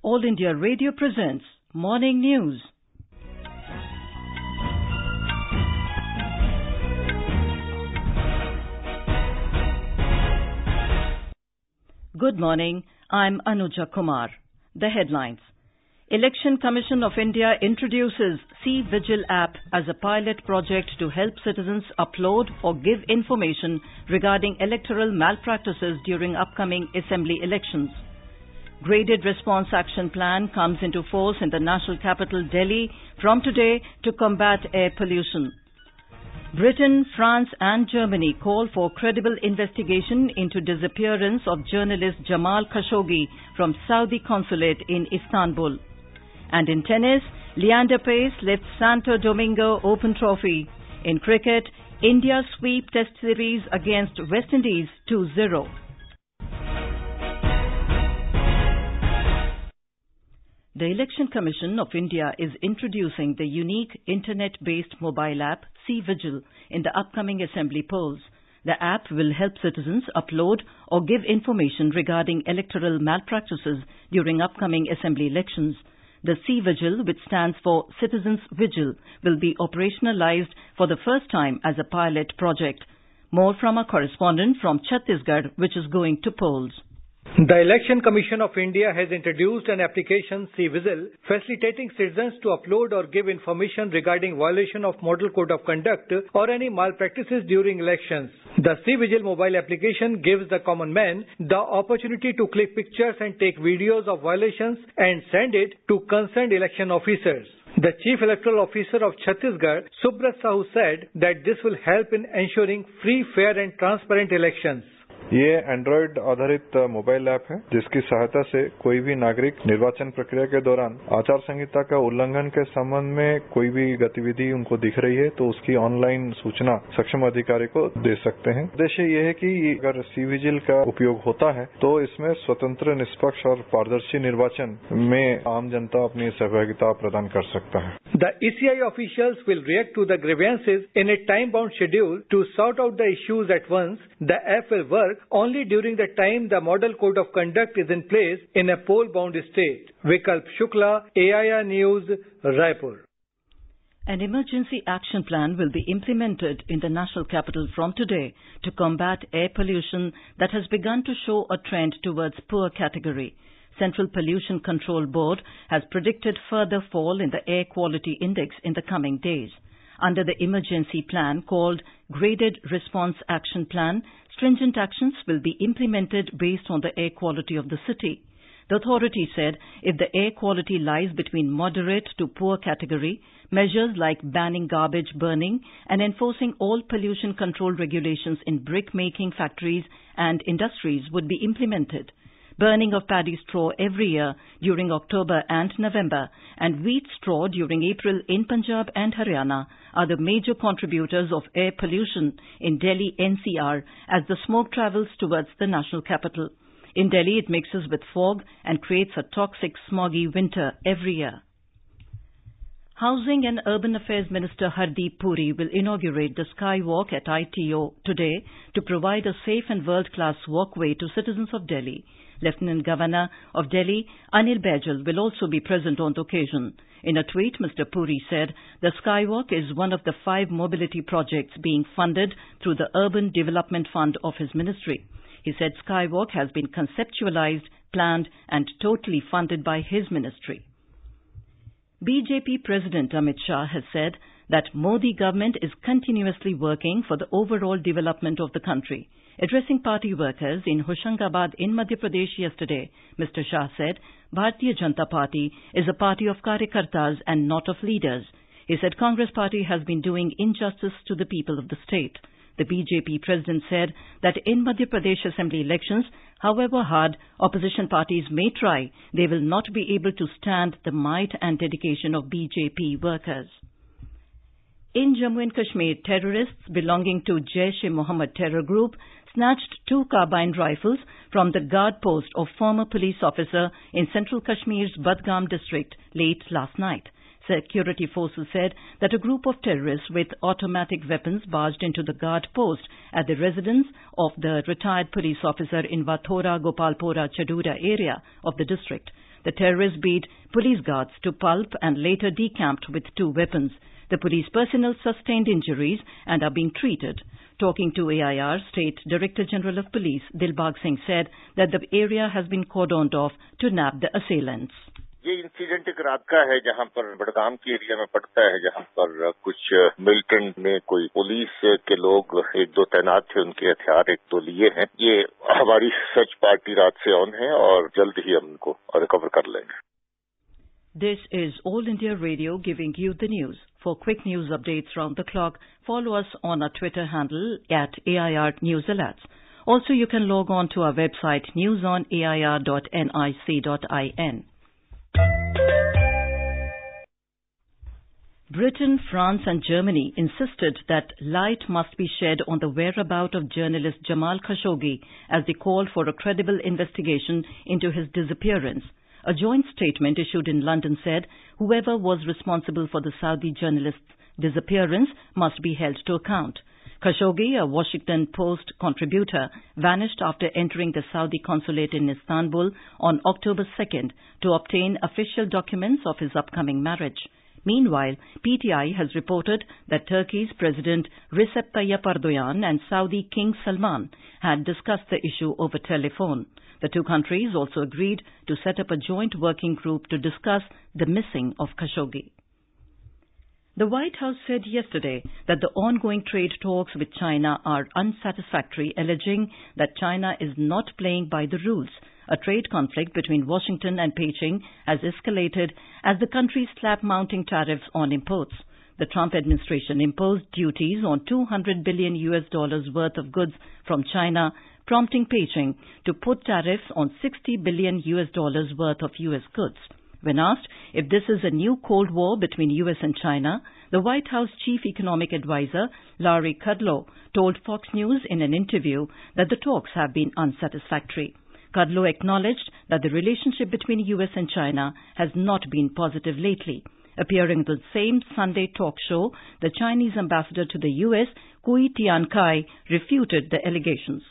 All India Radio presents Morning News. Good morning. I'm Anuja Kumar. The headlines. Election Commission of India introduces C-Vigil app as a pilot project to help citizens upload or give information regarding electoral malpractices during upcoming assembly elections. Graded Response Action Plan comes into force in the national capital Delhi from today to combat air pollution. Britain, France and Germany call for credible investigation into disappearance of journalist Jamal Khashoggi from Saudi consulate in Istanbul. And in tennis, Leander Paes lifts Santo Domingo Open Trophy. In cricket, India sweep Test series against West Indies 2-0. The Election Commission of India is introducing the unique internet-based mobile app C-Vigil in the upcoming assembly polls. The app will help citizens upload or give information regarding electoral malpractices during upcoming assembly elections. The C-Vigil, which stands for Citizens Vigil, will be operationalized for the first time as a pilot project. More from our correspondent from Chhattisgarh, which is going to polls. The Election Commission of India has introduced an application C-Vigil facilitating citizens to upload or give information regarding violation of Model Code of Conduct or any malpractices during elections. The C-Vigil mobile application gives the common man the opportunity to click pictures and take videos of violations and send it to concerned election officers. The Chief Electoral Officer of Chhattisgarh, Subrat Sahu, said that this will help in ensuring free, fair and transparent elections. ये Android आधारित mobile app है जिसकी सहायता से कोई भी नागरिक निर्वाचन प्रक्रिया के दौरान आचार संहिता का उल्लंघन के संबंध में कोई भी गतिविधि उनको दिख रही है तो उसकी ऑनलाइन सूचना सक्षम अधिकारी को दे सकते हैं। उद्देश्य ये है कि अगर C-Vigil का उपयोग होता है तो इसमें स्वतंत्र, निष्पक्ष और पारदर्शी निर्वाचन में आम जनता अपनी सहभागिता प्रदान कर सकता है। The ECI officials will react to the grievances in a time-bound schedule to sort out the issues at once. The app will work only during the time the Model Code of Conduct is in place in a poll-bound state. Vikalp Shukla, AIR News, Raipur. An emergency action plan will be implemented in the national capital from today to combat air pollution that has begun to show a trend towards poor category. Central Pollution Control Board has predicted further fall in the air quality index in the coming days. Under the emergency plan called Graded Response Action Plan, stringent actions will be implemented based on the air quality of the city. The authority said if the air quality lies between moderate to poor category, measures like banning garbage burning and enforcing all pollution control regulations in brick-making factories and industries would be implemented. Burning of paddy straw every year during October and November and wheat straw during April in Punjab and Haryana are the major contributors of air pollution in Delhi NCR as the smoke travels towards the national capital. In Delhi, it mixes with fog and creates a toxic smoggy winter every year. Housing and Urban Affairs Minister Hardeep Puri will inaugurate the Skywalk at ITO today to provide a safe and world-class walkway to citizens of Delhi. Lieutenant Governor of Delhi, Anil Baijal, will also be present on the occasion. In a tweet, Mr. Puri said the Skywalk is one of the 5 mobility projects being funded through the Urban Development Fund of his ministry. He said Skywalk has been conceptualized, planned and totally funded by his ministry. BJP President Amit Shah has said that Modi government is continuously working for the overall development of the country. Addressing party workers in Hoshangabad in Madhya Pradesh yesterday, Mr. Shah said Bharatiya Janata Party is a party of Karyakartas and not of leaders. He said Congress party has been doing injustice to the people of the state. The BJP president said that in Madhya Pradesh assembly elections, however hard opposition parties may try, they will not be able to stand the might and dedication of BJP workers. In Jammu and Kashmir, terrorists belonging to Jaish-e-Mohammed terror group snatched 2 carbine rifles from the guard post of former police officer in central Kashmir's Budgam district late last night. Security forces said that a group of terrorists with automatic weapons barged into the guard post at the residence of the retired police officer in Vathora Gopalpora Chadura area of the district. The terrorists beat police guards to pulp and later decamped with 2 weapons. The police personnel sustained injuries and are being treated. Talking to AIR, State Director General of Police Dilbag Singh said that the area has been cordoned off to nab the assailants. ये incident एक रात का है जहां पर बड़गाम के area में पड़ता है, जहां पर कुछ मिलिटेंट में कोई पुलिस के लोग 1-2 तैनात थे, उनके हथियार 1-2 लिए हैं। ये हमारी सर्च पार्टी रात से ऑन है और जल्द ही हम उनको रिकवर कर लेंगे। This is All India Radio giving you the news. For quick news updates round the clock, follow us on our Twitter handle @AIR News Alerts. Also, you can log on to our website newsonair.nic.in. Britain, France and Germany insisted that light must be shed on the whereabouts of journalist Jamal Khashoggi as they called for a credible investigation into his disappearance. A joint statement issued in London said whoever was responsible for the Saudi journalist's disappearance must be held to account. Khashoggi, a Washington Post contributor, vanished after entering the Saudi consulate in Istanbul on October 2nd to obtain official documents of his upcoming marriage. Meanwhile, PTI has reported that Turkey's President Recep Tayyip Erdogan and Saudi King Salman had discussed the issue over telephone. The 2 countries also agreed to set up a joint working group to discuss the missing of Khashoggi. The White House said yesterday that the ongoing trade talks with China are unsatisfactory, alleging that China is not playing by the rules. A trade conflict between Washington and Beijing has escalated as the countries slap mounting tariffs on imports. The Trump administration imposed duties on $200 billion worth of goods from China, prompting Beijing to put tariffs on $60 billion worth of U.S. goods. When asked if this is a new Cold War between U.S. and China, the White House chief economic advisor, Larry Kudlow, told Fox News in an interview that the talks have been unsatisfactory. Kudlow acknowledged that the relationship between U.S. and China has not been positive lately. Appearing on the same Sunday talk show, the Chinese ambassador to the U.S., Cui Tiankai, refuted the allegations.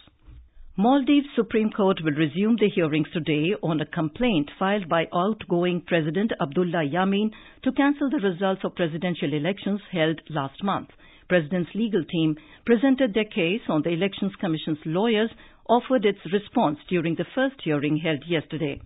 Maldives Supreme Court will resume the hearings today on a complaint filed by outgoing President Abdullah Yameen to cancel the results of presidential elections held last month. President's legal team presented their case on the Elections Commission's lawyers offered its response during the first hearing held yesterday.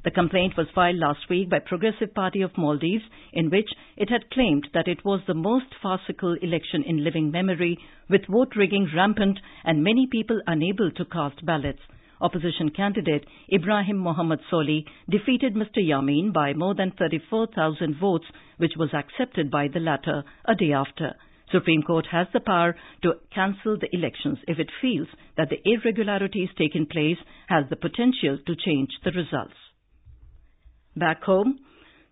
The complaint was filed last week by Progressive Party of Maldives, in which it had claimed that it was the most farcical election in living memory, with vote rigging rampant and many people unable to cast ballots. Opposition candidate Ibrahim Mohammed Soli defeated Mr. Yameen by more than 34,000 votes, which was accepted by the latter a day after. Supreme Court has the power to cancel the elections if it feels that the irregularities taking place has the potential to change the results. Back home,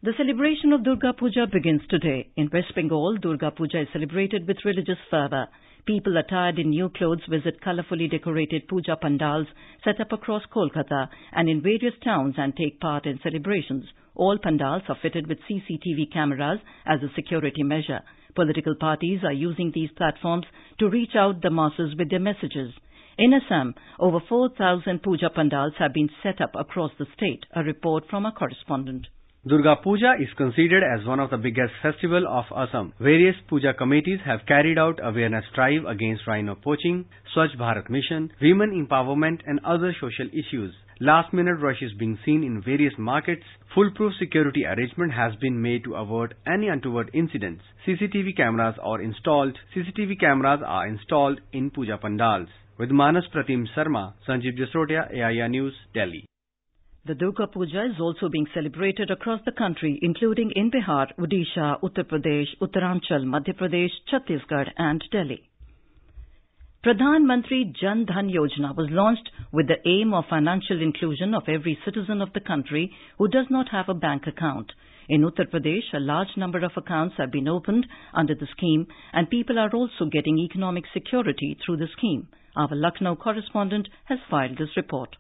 the celebration of Durga Puja begins today. In West Bengal, Durga Puja is celebrated with religious fervour. People attired in new clothes visit colourfully decorated puja pandals set up across Kolkata and in various towns and take part in celebrations. All pandals are fitted with CCTV cameras as a security measure. Political parties are using these platforms to reach out the masses with their messages. In Assam, over 4,000 puja pandals have been set up across the state. A report from our correspondent. Durga Puja is considered as one of the biggest festivals of Assam. Various puja committees have carried out awareness drive against rhino poaching, Swachh Bharat Mission, women empowerment and other social issues. Last-minute rush is being seen in various markets. Foolproof security arrangement has been made to avert any untoward incidents. CCTV cameras are installed in puja pandals. With Manas Pratim Sarma, Sanjeev Jasrotia, AIR News, Delhi. The Durga Puja is also being celebrated across the country, including in Bihar, Odisha, Uttar Pradesh, Uttaranchal, Madhya Pradesh, Chhattisgarh and Delhi. Pradhan Mantri Jan Dhan Yojana was launched with the aim of financial inclusion of every citizen of the country who does not have a bank account. In Uttar Pradesh, a large number of accounts have been opened under the scheme and people are also getting economic security through the scheme. Our Lucknow correspondent has filed this report.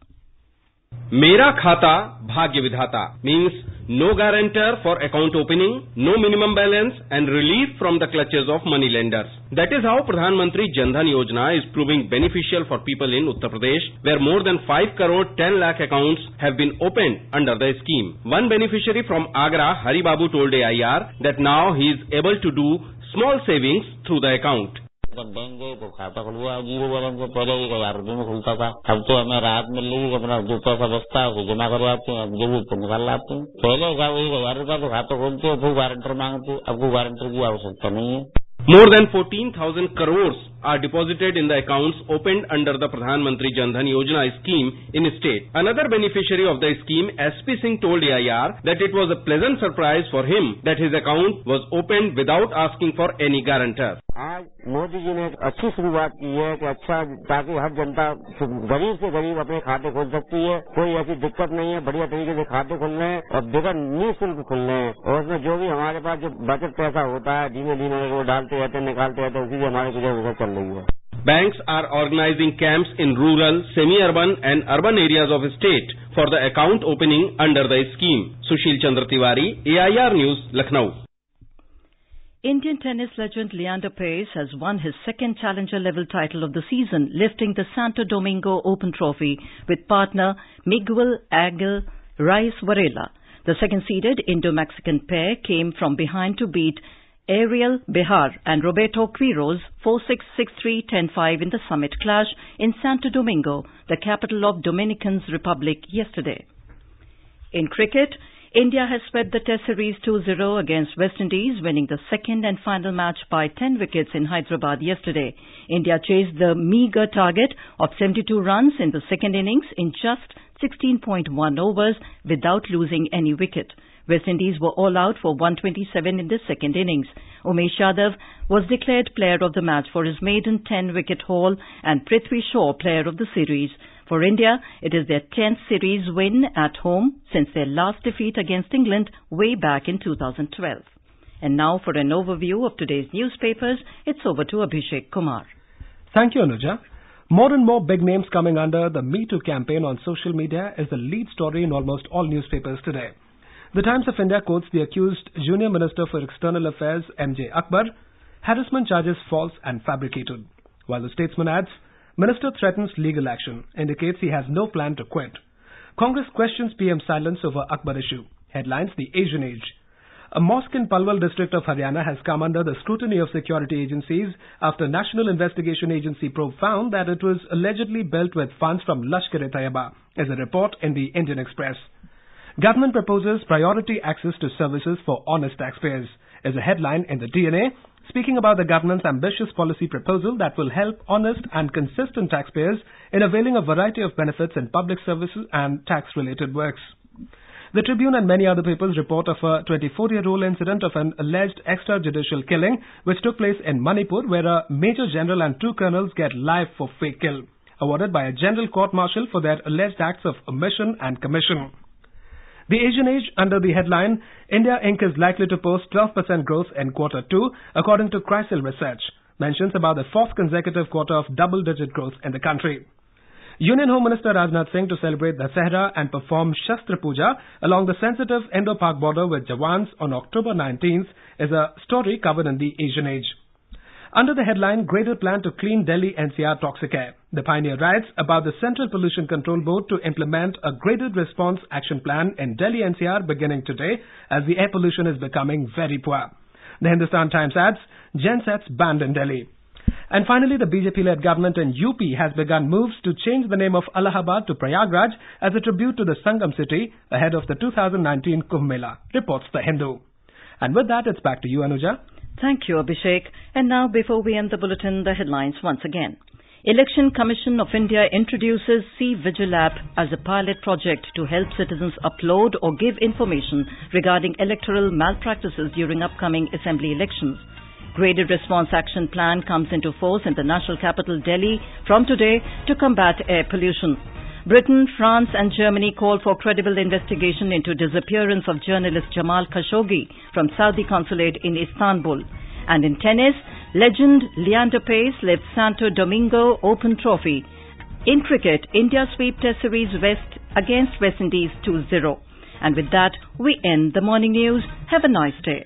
Mera Khata Bhagya Vidhata means no guarantor for account opening, no minimum balance and relief from the clutches of money lenders. That is how Pradhan Mantri Jan Dhan Yojana is proving beneficial for people in Uttar Pradesh, where more than 5 crore 10 lakh accounts have been opened under the scheme. One beneficiary from Agra, Hari Babu, told AIR that now he is able to do small savings through the account. जब bank गए तो खाता खुलवा 0 balance से पहले 1000 रुपये में खुलता था। अब तो हमें राहत मिल रही है, अपना जो पैसा बचता है उसको जमा करवाते हैं, जरूरत तो निकाल लाते हैं। पहले 1000 रुपया तो खाता खोलते हो, फिर गारंटर मांगते, अब कोई गारंटर की आवश्यकता नहीं है। More than 14,000 crores are deposited in the accounts opened under the Pradhan Mantri Jan Dhan Yojana scheme in state. Another beneficiary of the scheme, SP Singh, told AIR that it was a pleasant surprise for him that his account was opened without asking for any guarantor. आज मोदी जी ने एक अच्छी शुरुआत की है कि अच्छा, ताकि हर जनता गरीब से गरीब अपने खाते खोल सकती है। कोई ऐसी दिक्कत नहीं है, बढ़िया तरीके से खाते खुलने हैं और बगैर निःशुल्क खुलने हैं। और उसमें जो भी हमारे पास जो बचत पैसा होता है, धीमे धीमे वो डालते रहते हैं, निकालते रहते हैं, उसी से हमारे गुजर चल रही है। Banks are organizing camps in rural, semi-urban and urban areas of state for the account opening under the scheme. Sushil Chandra Tiwari, AIR News, Lucknow. Indian tennis legend Leander Paes has won his second challenger-level title of the season, lifting the Santo Domingo Open Trophy with partner Miguel Angel Reyes Varela. The second-seeded Indo-Mexican pair came from behind to beat Ariel Behar and Roberto Quiroz 4-6, 6-3, 10-5 in the summit clash in Santo Domingo, the capital of Dominican Republic, yesterday. In cricket, India has swept the Test Series 2-0 against West Indies, winning the second and final match by 10 wickets in Hyderabad yesterday. India chased the meagre target of 72 runs in the second innings in just 16.1 overs without losing any wicket. West Indies were all out for 127 in the second innings. Umesh Yadav was declared player of the match for his maiden 10-wicket haul and Prithvi Shaw player of the series. For India, it is their 10th series win at home since their last defeat against England way back in 2012. And now for an overview of today's newspapers, it's over to Abhishek Kumar. Thank you, Anuja. More and more big names coming under the Me Too campaign on social media is the lead story in almost all newspapers today. The Times of India quotes the accused Junior Minister for External Affairs, M.J. Akbar, harassment charges false and fabricated. While the Statesman adds, Minister threatens legal action, indicates he has no plan to quit. Congress questions PM silence over Akbar issue. Headlines The Asian Age. A mosque in Palwal district of Haryana has come under the scrutiny of security agencies after National Investigation Agency probe found that it was allegedly built with funds from Lashkar-e-Taiba, is a report in the Indian Express. Government proposes priority access to services for honest taxpayers, is a headline in the DNA, speaking about the government's ambitious policy proposal that will help honest and consistent taxpayers in availing a variety of benefits in public services and tax-related works. The Tribune and many other papers report of a 24-year-old incident of an alleged extrajudicial killing which took place in Manipur, where a Major General and 2 colonels get life for fake kill, awarded by a general court-martial for their alleged acts of omission and commission. The Asian Age, under the headline, India Inc. is likely to post 12% growth in Q2, according to CRISIL Research, mentions about the 4th consecutive quarter of double-digit growth in the country. Union Home Minister Rajnath Singh to celebrate Dasahra and perform Shastra Puja along the sensitive Indo-Pak border with Jawans on October 19th is a story covered in the Asian Age. Under the headline, Graded Plan to Clean Delhi NCR Toxic Air, the Pioneer writes about the Central Pollution Control Board to implement a graded response action plan in Delhi NCR beginning today as the air pollution is becoming very poor. The Hindustan Times adds, gensets banned in Delhi. And finally, the BJP-led government in UP has begun moves to change the name of Allahabad to Prayagraj as a tribute to the Sangam city ahead of the 2019 Kumbh Mela, reports The Hindu. And with that, it's back to you, Anuja. Thank you, Abhishek. And now, before we end the bulletin, the headlines once again. Election Commission of India introduces C-Vigil app as a pilot project to help citizens upload or give information regarding electoral malpractices during upcoming assembly elections. Graded Response Action Plan comes into force in the national capital Delhi from today to combat air pollution. Britain, France and Germany call for credible investigation into disappearance of journalist Jamal Khashoggi from Saudi consulate in Istanbul. And in tennis, legend Leander Paes lifts Santo Domingo Open Trophy. In cricket, India sweep Test Series West against West Indies 2-0. And with that, we end the morning news. Have a nice day.